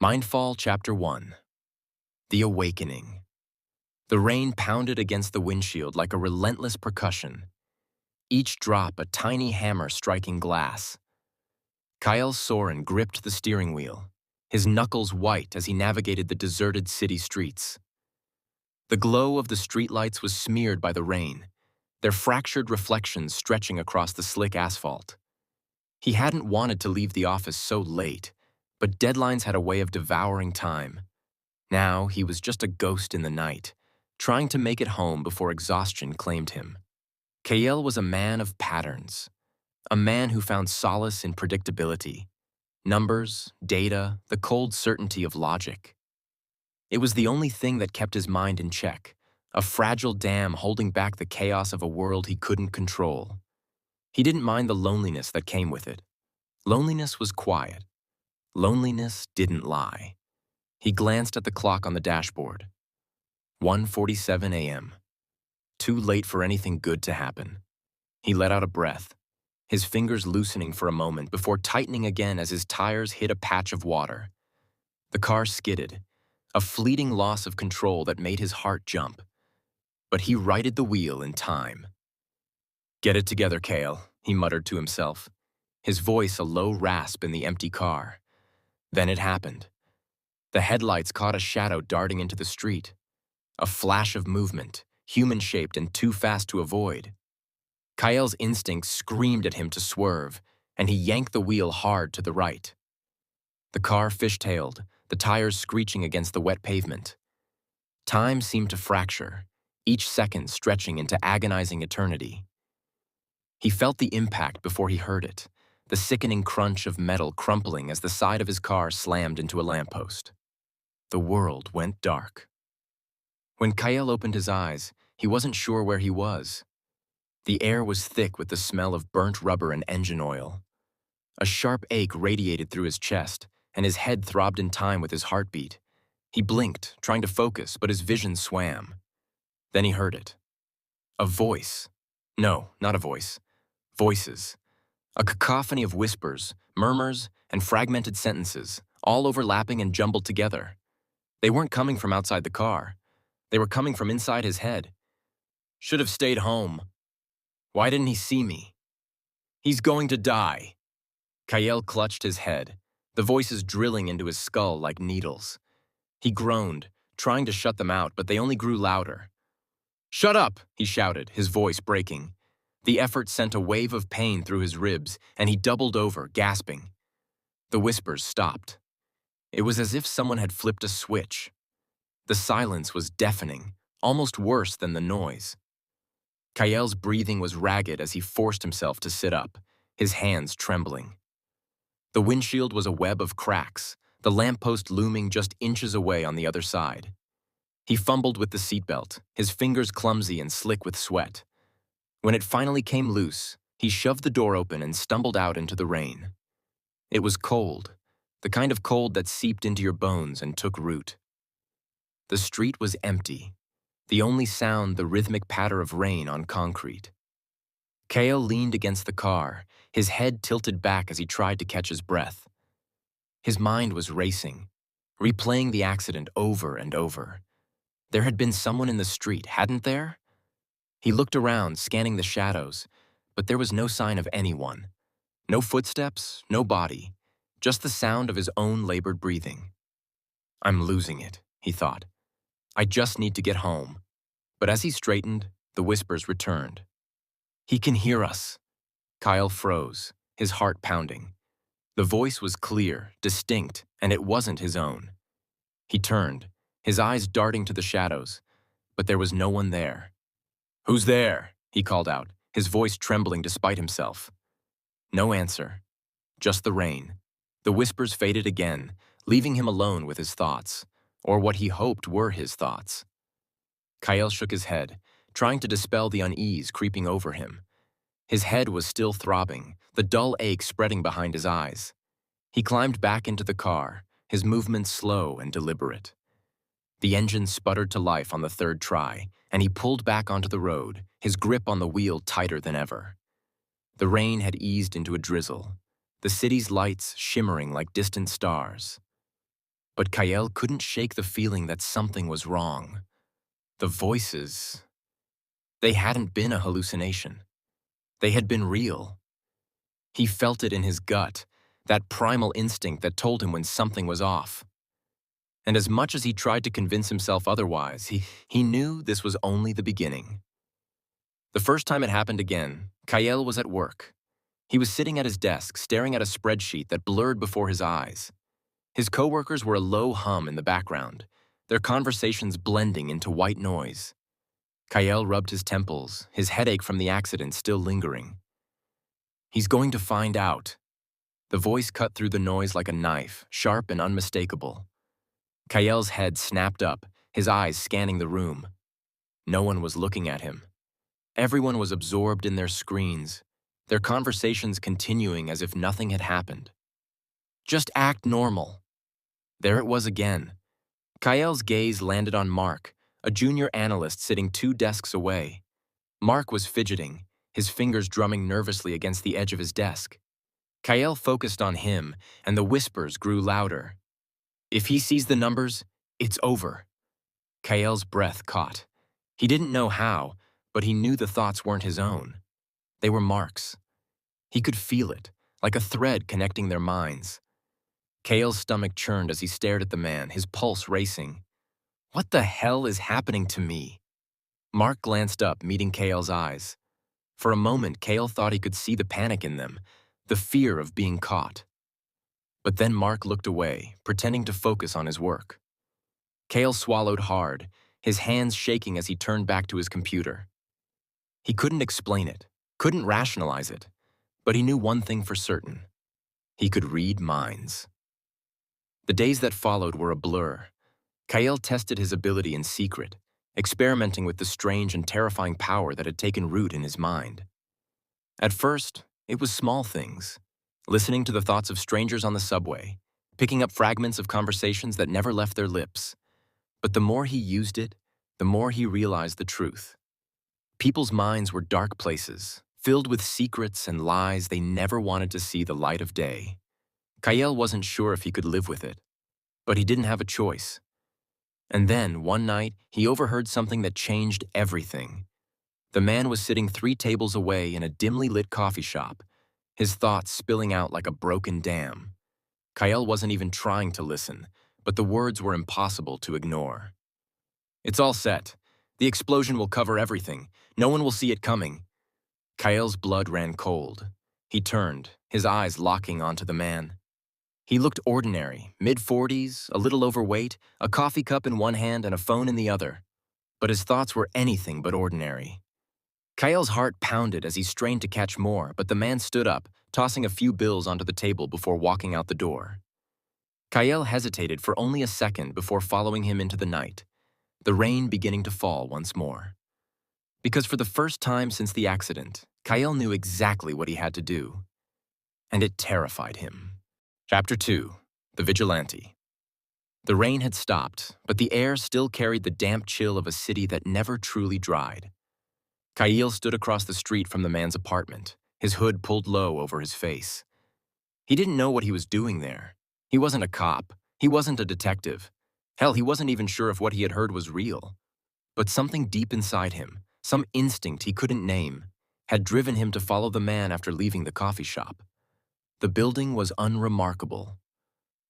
Mindfall Chapter 1. The Awakening. The rain pounded against the windshield like a relentless percussion, each drop a tiny hammer striking glass. Kael Soren gripped the steering wheel, his knuckles white as he navigated the deserted city streets. The glow of the streetlights was smeared by the rain, their fractured reflections stretching across the slick asphalt. He hadn't wanted to leave the office so late, but deadlines had a way of devouring time. Now he was just a ghost in the night, trying to make it home before exhaustion claimed him. Kael was a man of patterns, a man who found solace in predictability, numbers, data, the cold certainty of logic. It was the only thing that kept his mind in check, a fragile dam holding back the chaos of a world he couldn't control. He didn't mind the loneliness that came with it. Loneliness was quiet. Loneliness didn't lie. He glanced at the clock on the dashboard. 1:47 a.m. Too late for anything good to happen. He let out a breath, his fingers loosening for a moment before tightening again as his tires hit a patch of water. The car skidded, a fleeting loss of control that made his heart jump. But he righted the wheel in time. "Get it together, Kael," he muttered to himself, his voice a low rasp in the empty car. Then it happened. The headlights caught a shadow darting into the street. A flash of movement, human-shaped and too fast to avoid. Kael's instinct screamed at him to swerve, and he yanked the wheel hard to the right. The car fishtailed, the tires screeching against the wet pavement. Time seemed to fracture, each second stretching into agonizing eternity. He felt the impact before he heard it, the sickening crunch of metal crumpling as the side of his car slammed into a lamppost. The world went dark. When Kael opened his eyes, he wasn't sure where he was. The air was thick with the smell of burnt rubber and engine oil. A sharp ache radiated through his chest, and his head throbbed in time with his heartbeat. He blinked, trying to focus, but his vision swam. Then he heard it. A voice. No, not a voice. Voices. A cacophony of whispers, murmurs, and fragmented sentences, all overlapping and jumbled together. They weren't coming from outside the car. They were coming from inside his head. "Should have stayed home. Why didn't he see me? He's going to die." Kael clutched his head, the voices drilling into his skull like needles. He groaned, trying to shut them out, but they only grew louder. "Shut up!" he shouted, his voice breaking. The effort sent a wave of pain through his ribs, and he doubled over, gasping. The whispers stopped. It was as if someone had flipped a switch. The silence was deafening, almost worse than the noise. Kael's breathing was ragged as he forced himself to sit up, his hands trembling. The windshield was a web of cracks, the lamppost looming just inches away on the other side. He fumbled with the seatbelt, his fingers clumsy and slick with sweat. When it finally came loose, he shoved the door open and stumbled out into the rain. It was cold, the kind of cold that seeped into your bones and took root. The street was empty, the only sound the rhythmic patter of rain on concrete. Kael leaned against the car, his head tilted back as he tried to catch his breath. His mind was racing, replaying the accident over and over. There had been someone in the street, hadn't there? He looked around, scanning the shadows, but there was no sign of anyone. No footsteps, no body, just the sound of his own labored breathing. "I'm losing it," he thought. "I just need to get home." But as he straightened, the whispers returned. "He can hear us." Kael froze, his heart pounding. The voice was clear, distinct, and it wasn't his own. He turned, his eyes darting to the shadows, but there was no one there. "Who's there?" he called out, his voice trembling despite himself. No answer, just the rain. The whispers faded again, leaving him alone with his thoughts, or what he hoped were his thoughts. Kael shook his head, trying to dispel the unease creeping over him. His head was still throbbing, the dull ache spreading behind his eyes. He climbed back into the car, his movements slow and deliberate. The engine sputtered to life on the third try, and he pulled back onto the road, his grip on the wheel tighter than ever. The rain had eased into a drizzle, the city's lights shimmering like distant stars. But Kael couldn't shake the feeling that something was wrong. The voices, they hadn't been a hallucination. They had been real. He felt it in his gut, that primal instinct that told him when something was off. And as much as he tried to convince himself otherwise, he knew this was only the beginning. The first time it happened again, Kael was at work. He was sitting at his desk, staring at a spreadsheet that blurred before his eyes. His coworkers were a low hum in the background, their conversations blending into white noise. Kael rubbed his temples, his headache from the accident still lingering. He's going to find out. The voice cut through the noise like a knife, sharp and unmistakable. Kael's head snapped up, his eyes scanning the room. No one was looking at him. Everyone was absorbed in their screens, their conversations continuing as if nothing had happened. Just act normal. There it was again. Kael's gaze landed on Mark, a junior analyst sitting 2 desks away. Mark was fidgeting, his fingers drumming nervously against the edge of his desk. Kael focused on him, and the whispers grew louder. If he sees the numbers, it's over. Kael's breath caught. He didn't know how, but he knew the thoughts weren't his own. They were Mark's. He could feel it, like a thread connecting their minds. Kael's stomach churned as he stared at the man, his pulse racing. What the hell is happening to me? Mark glanced up, meeting Kael's eyes. For a moment, Kael thought he could see the panic in them, the fear of being caught. But then Mark looked away, pretending to focus on his work. Kael swallowed hard, his hands shaking as he turned back to his computer. He couldn't explain it, couldn't rationalize it, but he knew one thing for certain. He could read minds. The days that followed were a blur. Kael tested his ability in secret, experimenting with the strange and terrifying power that had taken root in his mind. At first, it was small things, listening to the thoughts of strangers on the subway, picking up fragments of conversations that never left their lips. But the more he used it, the more he realized the truth. People's minds were dark places, filled with secrets and lies they never wanted to see the light of day. Kael wasn't sure if he could live with it, but he didn't have a choice. And then, one night, he overheard something that changed everything. The man was sitting 3 tables away in a dimly lit coffee shop, his thoughts spilling out like a broken dam. Kael wasn't even trying to listen, but the words were impossible to ignore. It's all set. The explosion will cover everything. No one will see it coming. Kael's blood ran cold. He turned, his eyes locking onto the man. He looked ordinary, mid-40s, a little overweight, a coffee cup in one hand and a phone in the other. But his thoughts were anything but ordinary. Kael's heart pounded as he strained to catch more, but the man stood up, tossing a few bills onto the table before walking out the door. Kael hesitated for only a second before following him into the night, the rain beginning to fall once more. Because for the first time since the accident, Kael knew exactly what he had to do. And it terrified him. Chapter 2. The Vigilante. The rain had stopped, but the air still carried the damp chill of a city that never truly dried. Kael stood across the street from the man's apartment, his hood pulled low over his face. He didn't know what he was doing there. He wasn't a cop. He wasn't a detective. Hell, he wasn't even sure if what he had heard was real. But something deep inside him, some instinct he couldn't name, had driven him to follow the man after leaving the coffee shop. The building was unremarkable.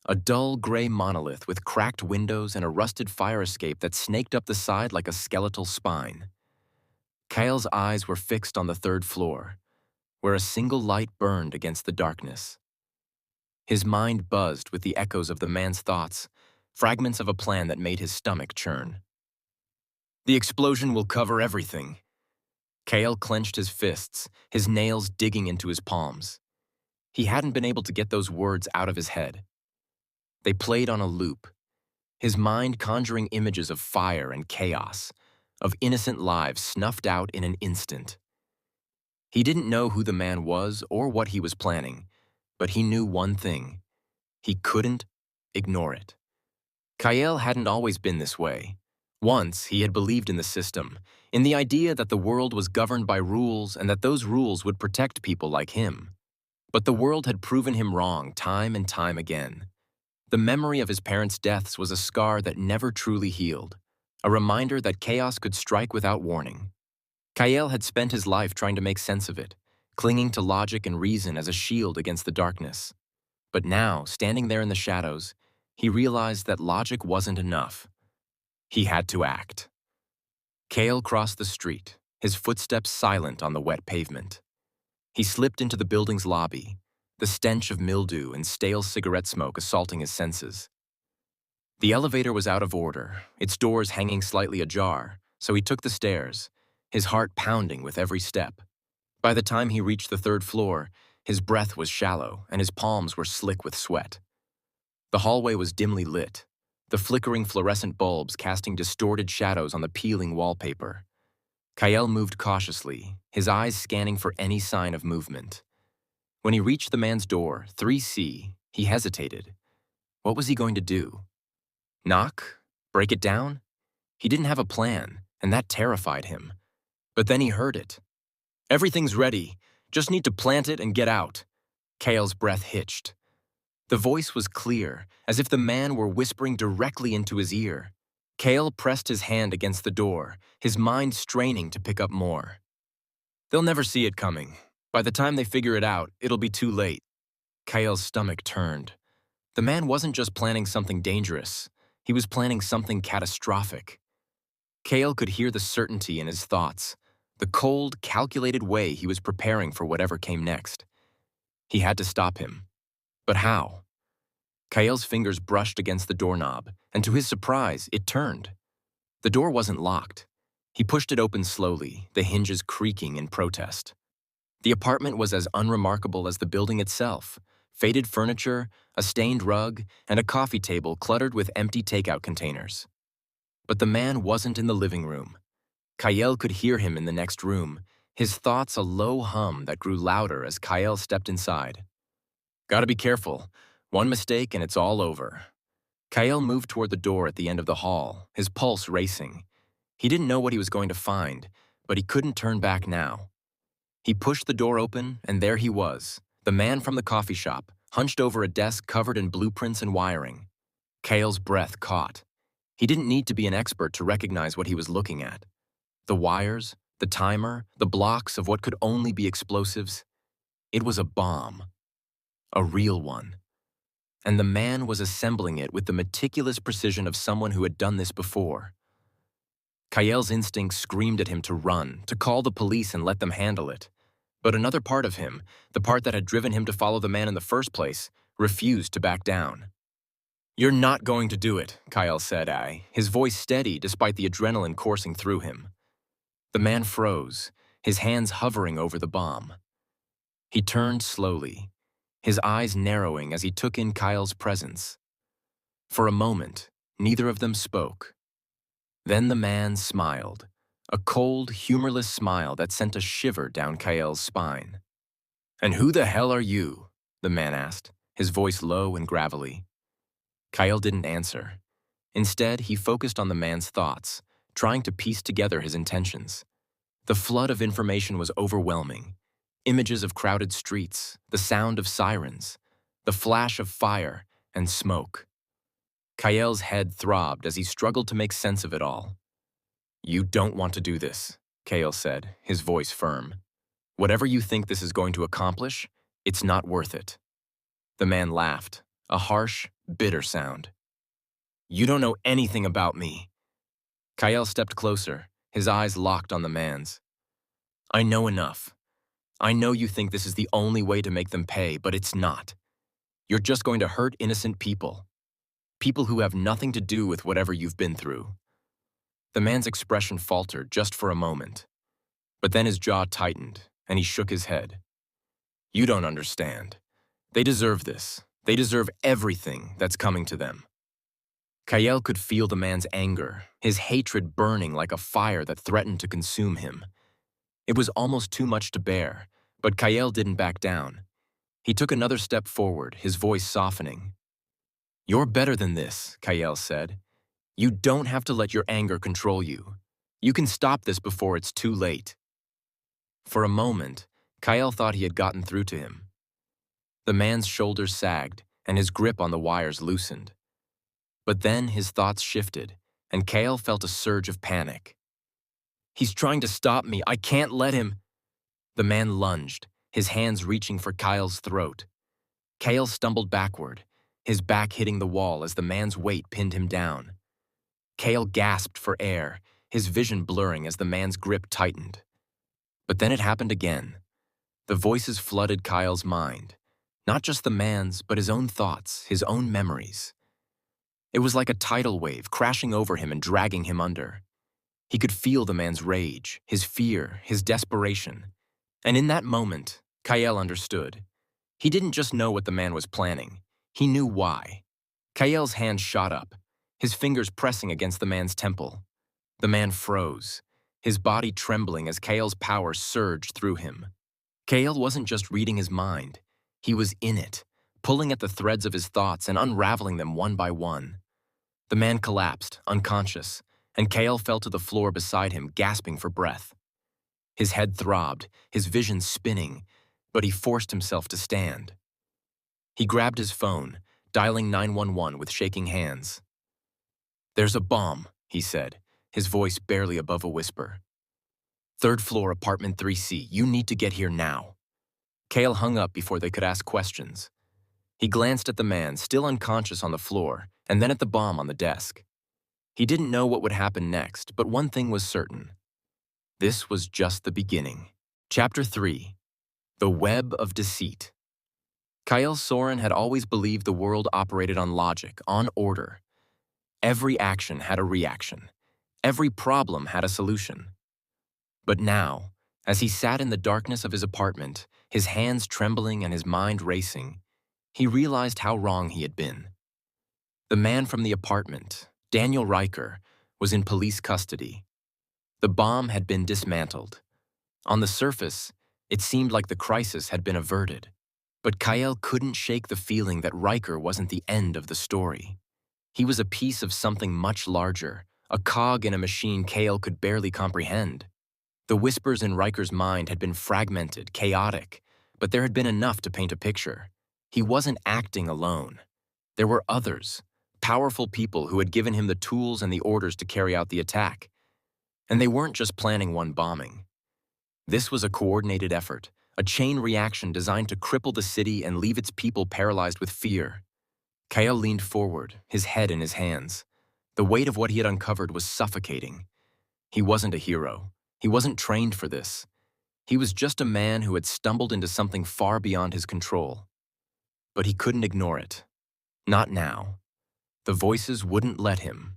A dull gray monolith with cracked windows and a rusted fire escape that snaked up the side like a skeletal spine. Kael's eyes were fixed on the 3rd floor, where a single light burned against the darkness. His mind buzzed with the echoes of the man's thoughts, fragments of a plan that made his stomach churn. The explosion will cover everything. Kael clenched his fists, his nails digging into his palms. He hadn't been able to get those words out of his head. They played on a loop, his mind conjuring images of fire and chaos, of innocent lives snuffed out in an instant. He didn't know who the man was or what he was planning, but he knew one thing. He couldn't ignore it. Kael hadn't always been this way. Once, he had believed in the system, in the idea that the world was governed by rules and that those rules would protect people like him. But the world had proven him wrong time and time again. The memory of his parents' deaths was a scar that never truly healed, a reminder that chaos could strike without warning. Kael had spent his life trying to make sense of it, clinging to logic and reason as a shield against the darkness. But now, standing there in the shadows, he realized that logic wasn't enough. He had to act. Kael crossed the street, his footsteps silent on the wet pavement. He slipped into the building's lobby, the stench of mildew and stale cigarette smoke assaulting his senses. The elevator was out of order, its doors hanging slightly ajar, so he took the stairs, his heart pounding with every step. By the time he reached the third floor, his breath was shallow and his palms were slick with sweat. The hallway was dimly lit, the flickering fluorescent bulbs casting distorted shadows on the peeling wallpaper. Kael moved cautiously, his eyes scanning for any sign of movement. When he reached the man's door, 3C, he hesitated. What was he going to do? Knock? Break it down? He didn't have a plan, and that terrified him. But then he heard it. "Everything's ready. Just need to plant it and get out." Kael's breath hitched. The voice was clear, as if the man were whispering directly into his ear. Kael pressed his hand against the door, his mind straining to pick up more. "They'll never see it coming. By the time they figure it out, it'll be too late." Kael's stomach turned. The man wasn't just planning something dangerous. He was planning something catastrophic. Kael could hear the certainty in his thoughts, the cold, calculated way he was preparing for whatever came next. He had to stop him. But how? Kael's fingers brushed against the doorknob, and to his surprise, it turned. The door wasn't locked. He pushed it open slowly, the hinges creaking in protest. The apartment was as unremarkable as the building itself. Faded furniture, a stained rug, and a coffee table cluttered with empty takeout containers. But the man wasn't in the living room. Kael could hear him in the next room, his thoughts a low hum that grew louder as Kael stepped inside. "Gotta be careful. One mistake and it's all over." Kael moved toward the door at the end of the hall, his pulse racing. He didn't know what he was going to find, but he couldn't turn back now. He pushed the door open, and there he was, the man from the coffee shop, hunched over a desk covered in blueprints and wiring. Kael's breath caught. He didn't need to be an expert to recognize what he was looking at. The wires, the timer, the blocks of what could only be explosives. It was a bomb. A real one. And the man was assembling it with the meticulous precision of someone who had done this before. Kael's instincts screamed at him to run, to call the police and let them handle it. But another part of him, the part that had driven him to follow the man in the first place, refused to back down. "You're not going to do it," Kael said, his voice steady despite the adrenaline coursing through him. The man froze, his hands hovering over the bomb. He turned slowly, his eyes narrowing as he took in Kael's presence. For a moment, neither of them spoke. Then the man smiled, a cold, humorless smile that sent a shiver down Kael's spine. "And who the hell are you?" the man asked, his voice low and gravelly. Kael didn't answer. Instead, he focused on the man's thoughts, trying to piece together his intentions. The flood of information was overwhelming. Images of crowded streets, the sound of sirens, the flash of fire and smoke. Kael's head throbbed as he struggled to make sense of it all. "You don't want to do this," Kael said, his voice firm. "Whatever you think this is going to accomplish, it's not worth it." The man laughed, a harsh, bitter sound. "You don't know anything about me." Kael stepped closer, his eyes locked on the man's. "I know enough. I know you think this is the only way to make them pay, but it's not. You're just going to hurt innocent people. People who have nothing to do with whatever you've been through." The man's expression faltered just for a moment. But then his jaw tightened, and he shook his head. "You don't understand. They deserve this. They deserve everything that's coming to them." Kael could feel the man's anger, his hatred burning like a fire that threatened to consume him. It was almost too much to bear, but Kael didn't back down. He took another step forward, his voice softening. "You're better than this," Kael said. "You don't have to let your anger control you. You can stop this before it's too late." For a moment, Kael thought he had gotten through to him. The man's shoulders sagged, and his grip on the wires loosened. But then his thoughts shifted, and Kael felt a surge of panic. "He's trying to stop me. I can't let him." The man lunged, his hands reaching for Kael's throat. Kael stumbled backward, his back hitting the wall as the man's weight pinned him down. Kael gasped for air, his vision blurring as the man's grip tightened. But then it happened again. The voices flooded Kael's mind, not just the man's, but his own thoughts, his own memories. It was like a tidal wave crashing over him and dragging him under. He could feel the man's rage, his fear, his desperation. And in that moment, Kael understood. He didn't just know what the man was planning. He knew why. Kael's hand shot up, his fingers pressing against the man's temple. The man froze, his body trembling as Kael's power surged through him. Kael wasn't just reading his mind. He was in it, pulling at the threads of his thoughts and unraveling them one by one. The man collapsed, unconscious, and Kael fell to the floor beside him, gasping for breath. His head throbbed, his vision spinning, but he forced himself to stand. He grabbed his phone, dialing 911 with shaking hands. "There's a bomb," he said, his voice barely above a whisper. "Third floor, apartment 3C. You need to get here now." Kael hung up before they could ask questions. He glanced at the man, still unconscious on the floor, and then at the bomb on the desk. He didn't know what would happen next, but one thing was certain. This was just the beginning. Chapter 3. The Web of Deceit. Kael Soren had always believed the world operated on logic, on order. Every action had a reaction. Every problem had a solution. But now, as he sat in the darkness of his apartment, his hands trembling and his mind racing, he realized how wrong he had been. The man from the apartment, Daniel Riker, was in police custody. The bomb had been dismantled. On the surface, it seemed like the crisis had been averted. But Kael couldn't shake the feeling that Riker wasn't the end of the story. He was a piece of something much larger, a cog in a machine Kael could barely comprehend. The whispers in Riker's mind had been fragmented, chaotic, but there had been enough to paint a picture. He wasn't acting alone. There were others, powerful people who had given him the tools and the orders to carry out the attack. And they weren't just planning one bombing. This was a coordinated effort, a chain reaction designed to cripple the city and leave its people paralyzed with fear. Kael leaned forward, his head in his hands. The weight of what he had uncovered was suffocating. He wasn't a hero. He wasn't trained for this. He was just a man who had stumbled into something far beyond his control. But he couldn't ignore it. Not now. The voices wouldn't let him.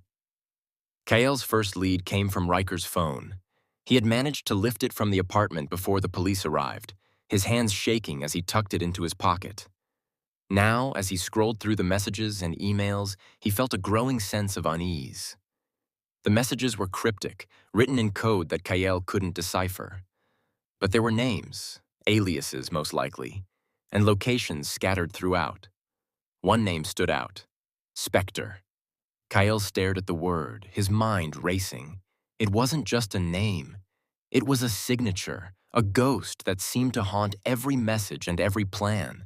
Kael's first lead came from Riker's phone. He had managed to lift it from the apartment before the police arrived, his hands shaking as he tucked it into his pocket. Now, as he scrolled through the messages and emails, he felt a growing sense of unease. The messages were cryptic, written in code that Kael couldn't decipher. But there were names, aliases most likely, and locations scattered throughout. One name stood out: Specter. Kael stared at the word, his mind racing. It wasn't just a name. It was a signature, a ghost that seemed to haunt every message and every plan.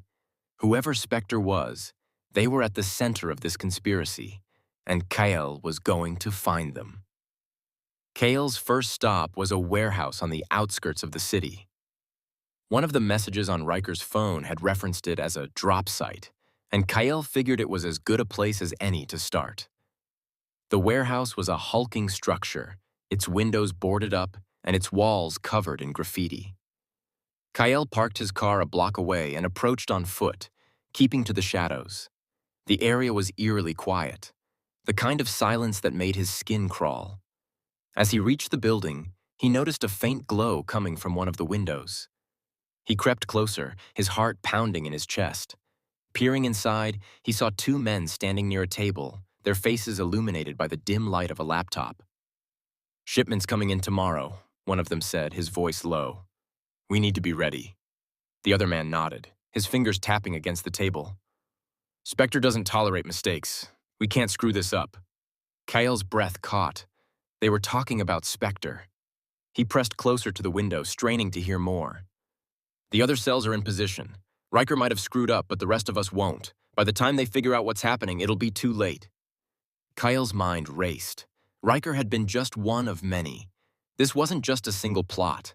Whoever Specter was, they were at the center of this conspiracy, and Kael was going to find them. Kael's first stop was a warehouse on the outskirts of the city. One of the messages on Riker's phone had referenced it as a drop site, and Kael figured it was as good a place as any to start. The warehouse was a hulking structure, its windows boarded up and its walls covered in graffiti. Kael parked his car a block away and approached on foot, keeping to the shadows. The area was eerily quiet, the kind of silence that made his skin crawl. As he reached the building, he noticed a faint glow coming from one of the windows. He crept closer, his heart pounding in his chest. Peering inside, he saw two men standing near a table, their faces illuminated by the dim light of a laptop. "Shipment's coming in tomorrow," one of them said, his voice low. "We need to be ready." The other man nodded, his fingers tapping against the table. "Specter doesn't tolerate mistakes. We can't screw this up." Kael's breath caught. They were talking about Specter. He pressed closer to the window, straining to hear more. "The other cells are in position. Riker might have screwed up, but the rest of us won't. By the time they figure out what's happening, it'll be too late. Kael's mind raced. Riker had been just one of many. This wasn't just a single plot.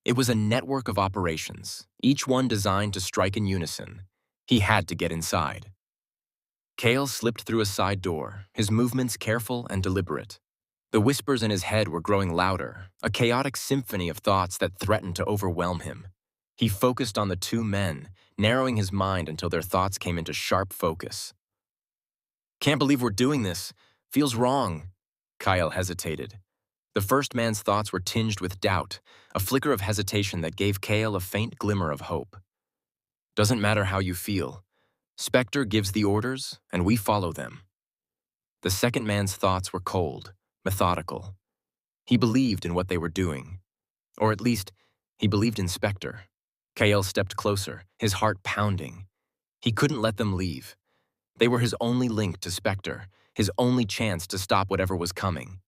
It was a network of operations, each one designed to strike in unison. He had to get inside. Kael slipped through a side door, his movements careful and deliberate. The whispers in his head were growing louder, a chaotic symphony of thoughts that threatened to overwhelm him. He focused on the two men, narrowing his mind until their thoughts came into sharp focus. "Can't believe we're doing this. Feels wrong." Kael hesitated. The first man's thoughts were tinged with doubt, a flicker of hesitation that gave Kael a faint glimmer of hope. "Doesn't matter how you feel. Specter gives the orders, and we follow them." The second man's thoughts were cold, methodical. He believed in what they were doing. Or at least, he believed in Specter. Kael stepped closer, his heart pounding. He couldn't let them leave. They were his only link to Specter, his only chance to stop whatever was coming.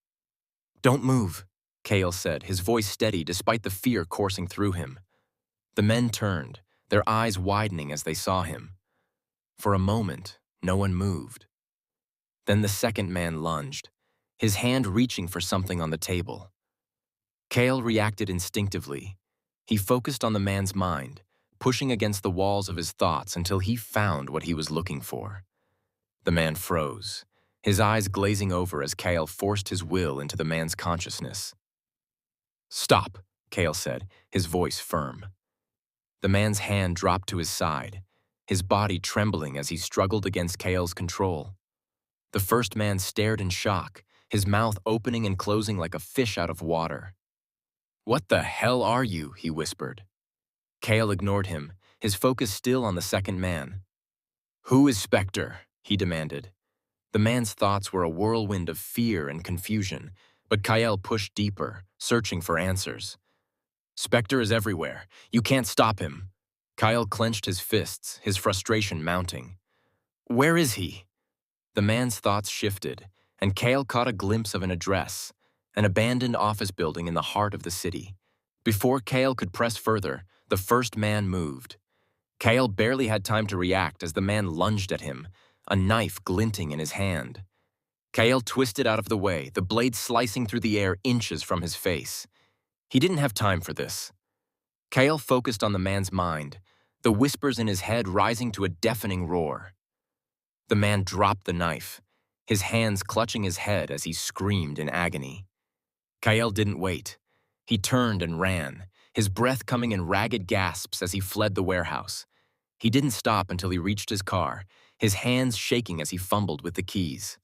"Don't move," Kael said, his voice steady despite the fear coursing through him. The men turned, their eyes widening as they saw him. For a moment, no one moved. Then the second man lunged, his hand reaching for something on the table. Kael reacted instinctively. He focused on the man's mind, pushing against the walls of his thoughts until he found what he was looking for. The man froze, his eyes glazing over as Kael forced his will into the man's consciousness. "Stop," Kael said, his voice firm. The man's hand dropped to his side, his body trembling as he struggled against Kael's control. The first man stared in shock, his mouth opening and closing like a fish out of water. "What the hell are you?" he whispered. Kael ignored him, his focus still on the second man. "Who is Specter?" he demanded. The man's thoughts were a whirlwind of fear and confusion, but Kael pushed deeper, searching for answers. "Specter is everywhere. You can't stop him." Kael clenched his fists, his frustration mounting. "Where is he?" The man's thoughts shifted, and Kael caught a glimpse of an address, an abandoned office building in the heart of the city. Before Kael could press further, the first man moved. Kael barely had time to react as the man lunged at him, a knife glinting in his hand. Kael twisted out of the way, the blade slicing through the air inches from his face. He didn't have time for this. Kael focused on the man's mind, the whispers in his head rising to a deafening roar. The man dropped the knife, his hands clutching his head as he screamed in agony. Kael didn't wait. He turned and ran, his breath coming in ragged gasps as he fled the warehouse. He didn't stop until he reached his car, his hands shaking as he fumbled with the keys.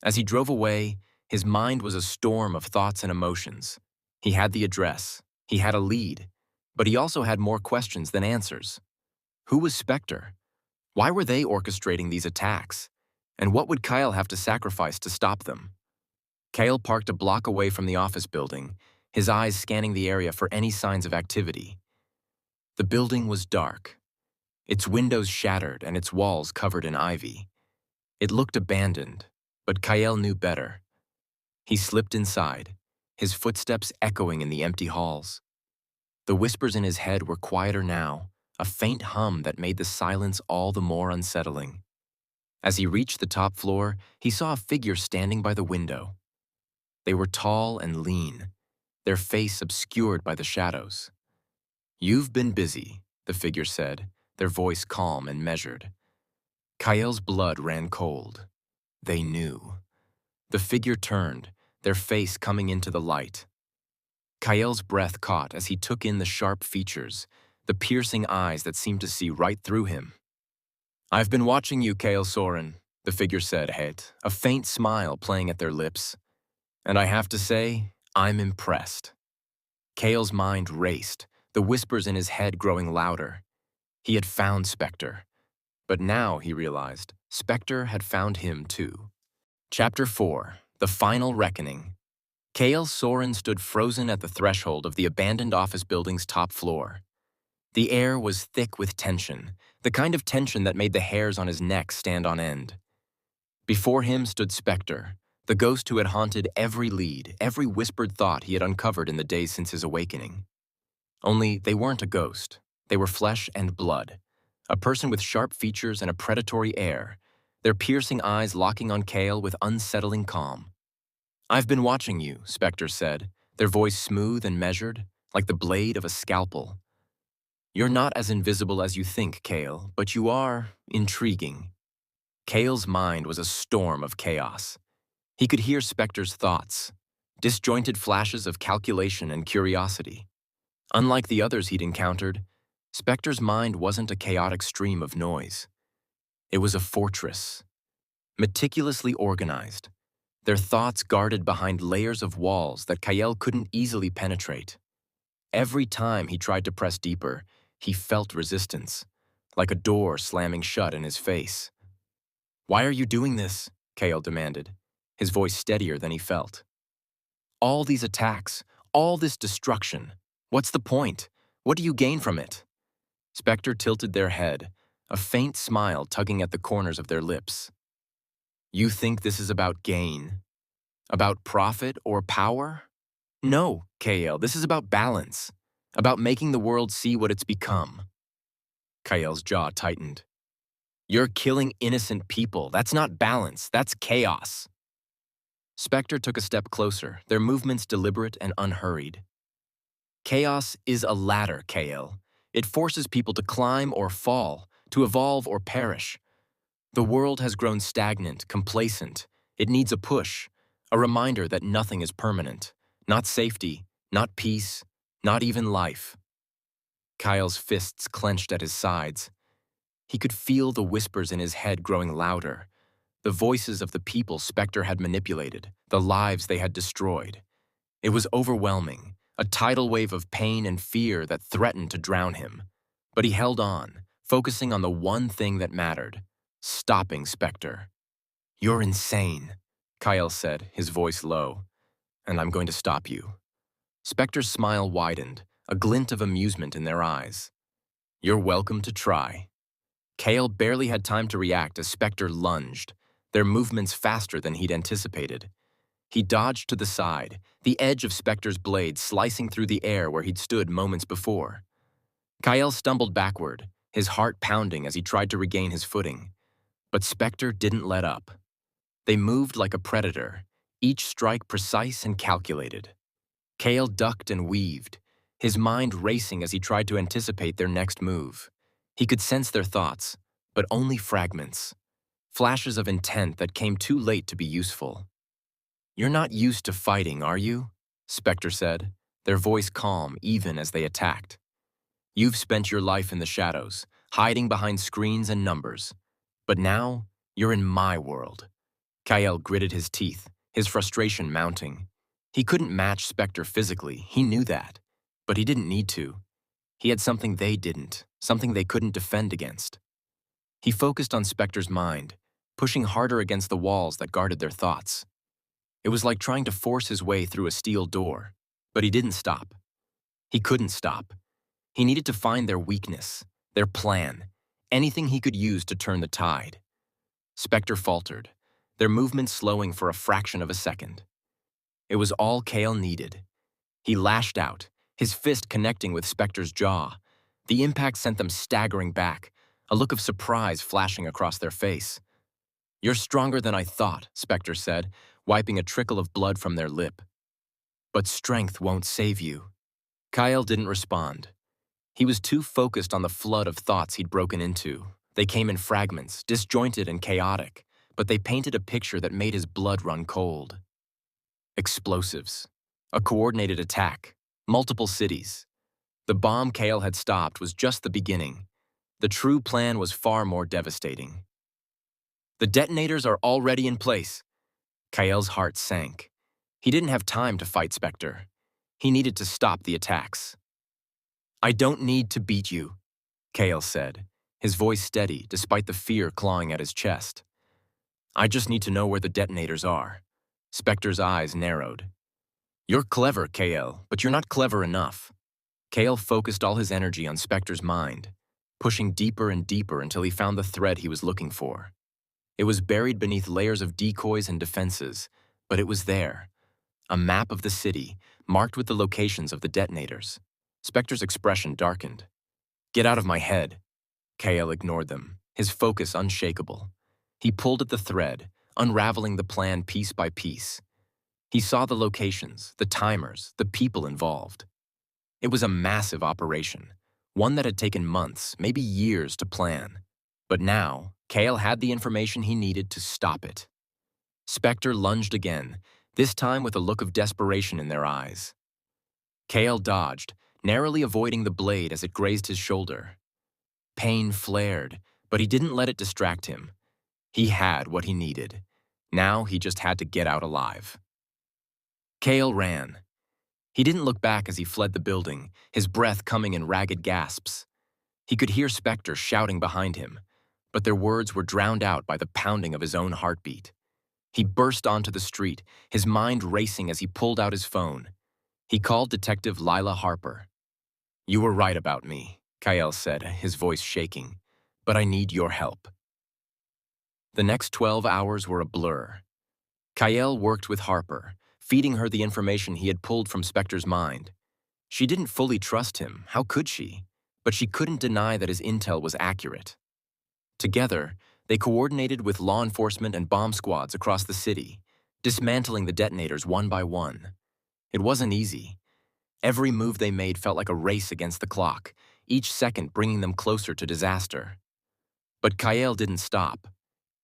As he drove away, his mind was a storm of thoughts and emotions. He had the address, he had a lead, but he also had more questions than answers. Who was Specter? Why were they orchestrating these attacks? And what would Kael have to sacrifice to stop them? Kael parked a block away from the office building, his eyes scanning the area for any signs of activity. The building was dark, its windows shattered and its walls covered in ivy. It looked abandoned, but Kael knew better. He slipped inside, his footsteps echoing in the empty halls. The whispers in his head were quieter now, a faint hum that made the silence all the more unsettling. As he reached the top floor, he saw a figure standing by the window. They were tall and lean, their face obscured by the shadows. "You've been busy," the figure said, their voice calm and measured. Kael's blood ran cold. They knew. The figure turned, their face coming into the light. Kael's breath caught as he took in the sharp features, the piercing eyes that seemed to see right through him. "I've been watching you, Kael Soren," the figure said, a faint smile playing at their lips. "And I have to say, I'm impressed." Kael's mind raced, the whispers in his head growing louder. He had found Specter. But now, he realized, Specter had found him too. Chapter 4: The Final Reckoning. Kael Soren stood frozen at the threshold of the abandoned office building's top floor. The air was thick with tension, the kind of tension that made the hairs on his neck stand on end. Before him stood Specter, the ghost who had haunted every lead, every whispered thought he had uncovered in the days since his awakening. Only they weren't a ghost. They were flesh and blood, a person with sharp features and a predatory air, their piercing eyes locking on Kael with unsettling calm. "I've been watching you," Specter said, their voice smooth and measured, like the blade of a scalpel. "You're not as invisible as you think, Kael, but you are intriguing." Kael's mind was a storm of chaos. He could hear Specter's thoughts, disjointed flashes of calculation and curiosity. Unlike the others he'd encountered, Specter's mind wasn't a chaotic stream of noise. It was a fortress, meticulously organized, their thoughts guarded behind layers of walls that Kael couldn't easily penetrate. Every time he tried to press deeper, he felt resistance, like a door slamming shut in his face. "Why are you doing this?" Kael demanded, his voice steadier than he felt. "All these attacks, all this destruction. What's the point? What do you gain from it?" Specter tilted their head, a faint smile tugging at the corners of their lips. "You think this is about gain? About profit or power? No, Kael, this is about balance, about making the world see what it's become." Kael's jaw tightened. "You're killing innocent people. That's not balance, that's chaos." Specter took a step closer, their movements deliberate and unhurried. "Chaos is a ladder, Kael. It forces people to climb or fall, to evolve or perish. The world has grown stagnant, complacent. It needs a push, a reminder that nothing is permanent. Not safety, not peace, not even life." Kael's fists clenched at his sides. He could feel the whispers in his head growing louder, the voices of the people Specter had manipulated, the lives they had destroyed. It was overwhelming, a tidal wave of pain and fear that threatened to drown him. But he held on, focusing on the one thing that mattered: stopping Specter. "You're insane," Kael said, his voice low, "and I'm going to stop you." Specter's smile widened, a glint of amusement in their eyes. "You're welcome to try." Kael barely had time to react as Specter lunged, their movements faster than he'd anticipated. He dodged to the side, the edge of Specter's blade slicing through the air where he'd stood moments before. Kael stumbled backward, his heart pounding as he tried to regain his footing. But Specter didn't let up. They moved like a predator, each strike precise and calculated. Kael ducked and weaved, his mind racing as he tried to anticipate their next move. He could sense their thoughts, but only fragments, flashes of intent that came too late to be useful. "You're not used to fighting, are you?" Specter said, their voice calm even as they attacked. "You've spent your life in the shadows, hiding behind screens and numbers. But now, you're in my world." Kael gritted his teeth, his frustration mounting. He couldn't match Specter physically, he knew that. But he didn't need to. He had something they didn't, something they couldn't defend against. He focused on Specter's mind, pushing harder against the walls that guarded their thoughts. It was like trying to force his way through a steel door, but he didn't stop. He couldn't stop. He needed to find their weakness, their plan, anything he could use to turn the tide. Specter faltered, their movements slowing for a fraction of a second. It was all Kael needed. He lashed out, his fist connecting with Specter's jaw. The impact sent them staggering back, a look of surprise flashing across their face. "You're stronger than I thought," Specter said, wiping a trickle of blood from their lip. "But strength won't save you." Kael didn't respond. He was too focused on the flood of thoughts he'd broken into. They came in fragments, disjointed and chaotic, but they painted a picture that made his blood run cold. Explosives. A coordinated attack. Multiple cities. The bomb Kael had stopped was just the beginning. The true plan was far more devastating. "The detonators are already in place." Kael's heart sank. He didn't have time to fight Specter. He needed to stop the attacks. "I don't need to beat you," Kael said, his voice steady despite the fear clawing at his chest. "I just need to know where the detonators are." Specter's eyes narrowed. "You're clever, Kael, but you're not clever enough." Kael focused all his energy on Specter's mind, pushing deeper and deeper until he found the thread he was looking for. It was buried beneath layers of decoys and defenses, but it was there. A map of the city, marked with the locations of the detonators. Specter's expression darkened. "Get out of my head." Kael ignored them, his focus unshakable. He pulled at the thread, unraveling the plan piece by piece. He saw the locations, the timers, the people involved. It was a massive operation, one that had taken months, maybe years to plan. But now, Kael had the information he needed to stop it. Specter lunged again, this time with a look of desperation in their eyes. Kael dodged, narrowly avoiding the blade as it grazed his shoulder. Pain flared, but he didn't let it distract him. He had what he needed. Now he just had to get out alive. Kael ran. He didn't look back as he fled the building, his breath coming in ragged gasps. He could hear Specter shouting behind him, but their words were drowned out by the pounding of his own heartbeat. He burst onto the street, his mind racing as he pulled out his phone. He called Detective Lila Harper. "You were right about me," Kael said, his voice shaking, "but I need your help." The next 12 hours were a blur. Kael worked with Harper, feeding her the information he had pulled from Specter's mind. She didn't fully trust him, how could she? But she couldn't deny that his intel was accurate. Together, they coordinated with law enforcement and bomb squads across the city, dismantling the detonators one by one. It wasn't easy. Every move they made felt like a race against the clock, each second bringing them closer to disaster. But Kael didn't stop.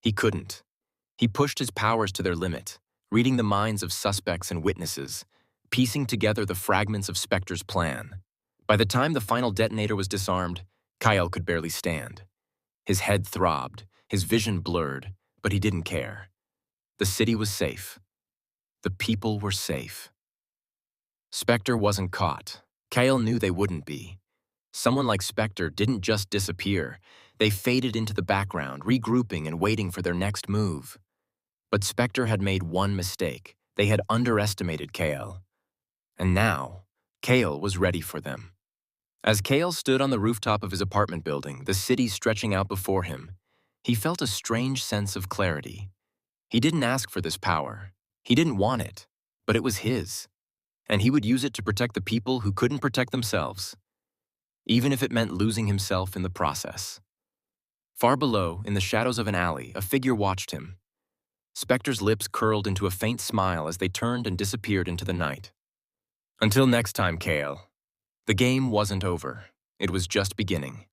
He couldn't. He pushed his powers to their limit, reading the minds of suspects and witnesses, piecing together the fragments of Specter's plan. By the time the final detonator was disarmed, Kael could barely stand. His head throbbed, his vision blurred, but he didn't care. The city was safe. The people were safe. Specter wasn't caught. Kael knew they wouldn't be. Someone like Specter didn't just disappear. They faded into the background, regrouping and waiting for their next move. But Specter had made one mistake. They had underestimated Kael. And now, Kael was ready for them. As Kael stood on the rooftop of his apartment building, the city stretching out before him, he felt a strange sense of clarity. He didn't ask for this power. He didn't want it, but it was his. And he would use it to protect the people who couldn't protect themselves, even if it meant losing himself in the process. Far below, in the shadows of an alley, a figure watched him. Specter's lips curled into a faint smile as they turned and disappeared into the night. Until next time, Kael. The game wasn't over. It was just beginning.